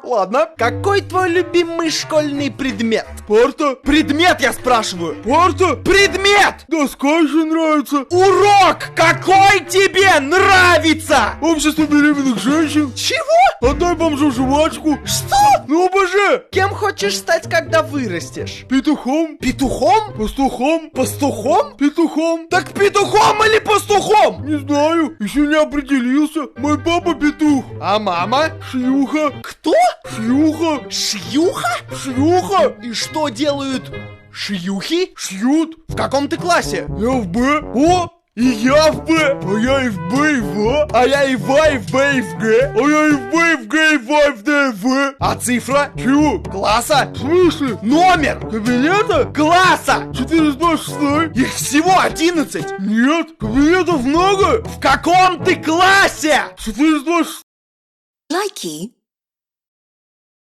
Ладно, какой твой любимый школьный предмет? Порта. Предмет, я спрашиваю. Порта. Предмет! Доска еще нравится. Урок какой тебе нравится? Общество беременных женщин. Чего? Отдай бомжу жвачку. Что? Ну боже! Кем хочешь стать, когда вырастешь? Петухом. Петухом? Пастухом. Пастухом? Петухом. Так петухом или пастухом? Не знаю, еще не определился. Мой папа петух. А мама? Шлюха. Кто? Шлюха. Шлюха? Шлюха. И что делают шлюхи? Шьют. В каком ты классе? Я в Б. О! И я в Б, а я и в Б, и в А, а я и в А, и в Б, и в Г, а я и в Б, и в Г, и в А, и в Д, и в В. А цифра? Чего? Класса? В смысле? Номер? Кабинета? Класса? 406. Их всего 11. Нет, кабинетов много. В каком ты классе? 406. Likey